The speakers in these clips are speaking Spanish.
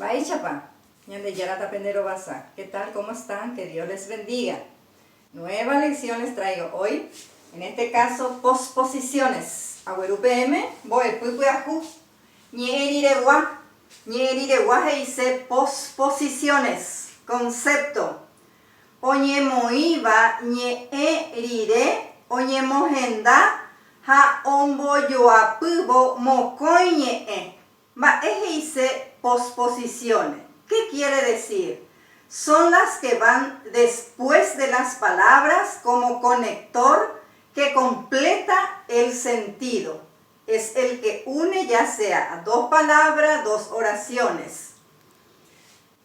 Bye, chapa. ¿Qué tal? ¿Cómo están? Que Dios les bendiga. Nueva lección les traigo hoy. En este caso, posposiciones. UPM, voy pupuajú. Nierirewa dice posposiciones. Concepto. Oñemoiba ñeerire oñemogenda ha omboyoapubo mocoñe. Dice posposiciones. ¿Qué quiere decir? Son las que van después de las palabras como conector que completa el sentido. Es el que une ya sea a dos palabras, dos oraciones.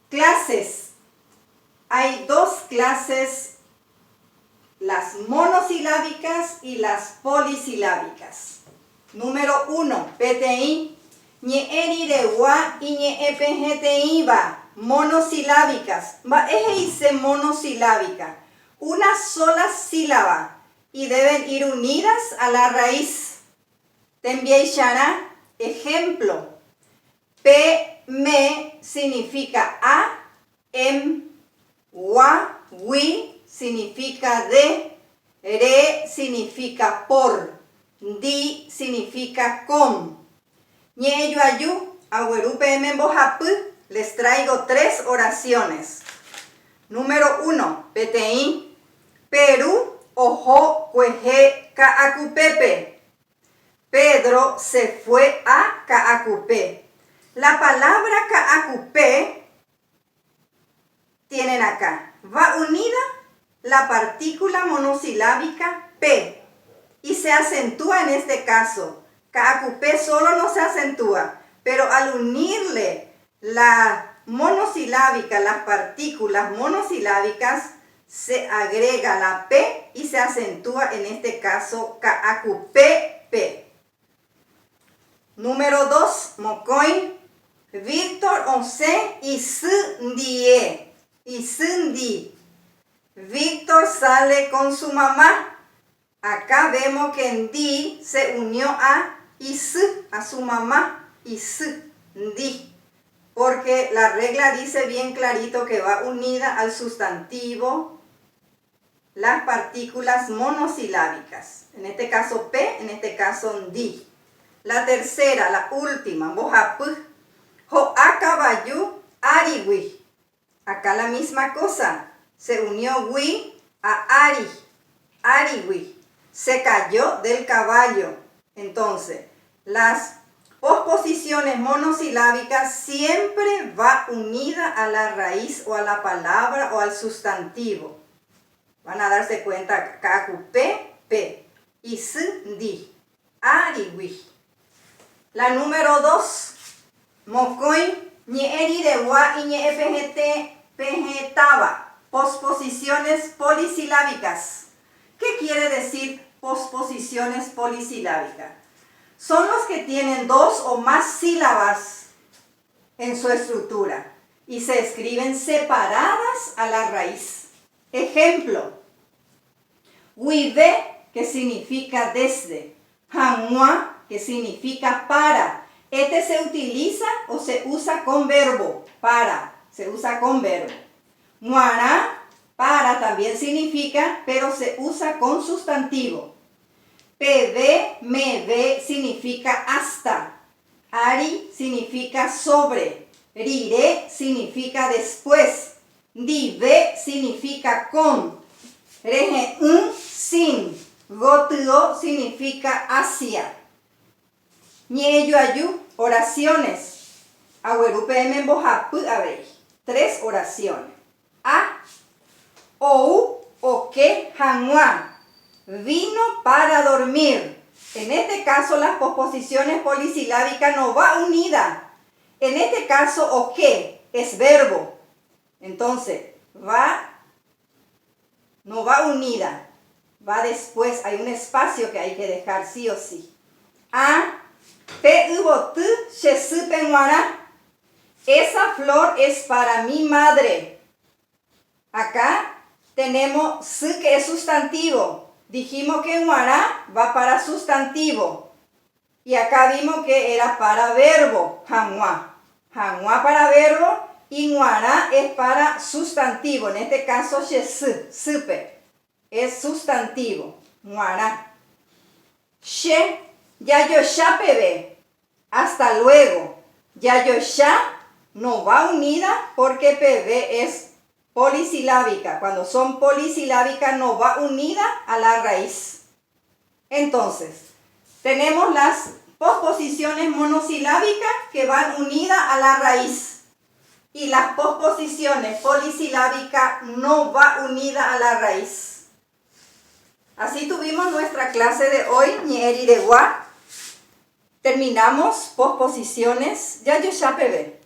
Clases. Hay dos clases, las monosilábicas y las polisilábicas. Número 1, PTI. Ñeerirewa y ñeepgtiba, monosilábicas. Dice monosilábica, una sola sílaba y deben ir unidas a la raíz. Tembieixara, ejemplo. Me significa a, wa, wi significa de, re significa por, di significa con. Ñeyuayu, UPM Bojapu, les traigo 3 oraciones. Número 1, PTI. Perú, ojo, cueje, caacupepe. Pedro se fue a Caacupé. La palabra Caacupé tienen acá. Va unida la partícula monosilábica P y se acentúa en este caso. Caacupé solo no se acentúa, pero al unirle la monosilábica, las partículas monosilábicas, se agrega la P y se acentúa en este caso Caacupé, P. Número 2, Mocoin. Víctor Once y Sindie. Víctor sale con su mamá. Acá vemos que en di se unió a su mamá, di, porque la regla dice bien clarito que va unida al sustantivo las partículas monosilábicas, en este caso P, en este caso di. La tercera, la última, bojapu, joacabayu, ariwi. Acá la misma cosa, se unió wi a ariwi, se cayó del caballo. Entonces, las posposiciones monosilábicas siempre va unida a la raíz o a la palabra o al sustantivo. Van a darse cuenta, caacupé, P, y di, ariwi. La número 2, mocoin, ñeerirewa y ñeepgtaba, posposiciones polisilábicas. ¿Qué quiere decir posposiciones polisilábicas? Son los que tienen 2 o más sílabas en su estructura y se escriben separadas a la raíz. Ejemplo, huive, que significa desde, hanwa, que significa para. Este se utiliza o se usa con verbo, para, se usa con verbo. Muara, para también significa, pero se usa con sustantivo. Pv, meve significa hasta. Ari significa sobre. Rire significa después. Dive significa con. Reje, sin. Gotuo significa hacia. Ñeyuayu, oraciones. UPM Bojapu, a ver, 3 oraciones. A, ou, o que, hanwa. Vino para dormir. En este caso las posposiciones polisilábicas no va unida. En este caso o que es verbo. Entonces no va unida. Va después, hay un espacio que hay que dejar sí o sí. A, esa flor es para mi madre. Acá tenemos su, que es sustantivo. Dijimos que en Guará va para sustantivo. Y acá vimos que era para verbo, hanwa. Hanwa para verbo y nguara es para sustantivo. En este caso, shesu, supe, es sustantivo. Nguara. She, yayosha pebe. Hasta luego. Yayosha no va unida porque pebe es polisilábica. Cuando son polisilábicas no va unida a la raíz. Entonces, tenemos las posposiciones monosilábicas que van unidas a la raíz. Y las posposiciones polisilábicas no va unida a la raíz. Así tuvimos nuestra clase de hoy, Ñeri de Gua. Terminamos posposiciones. Ya yo ya pebe.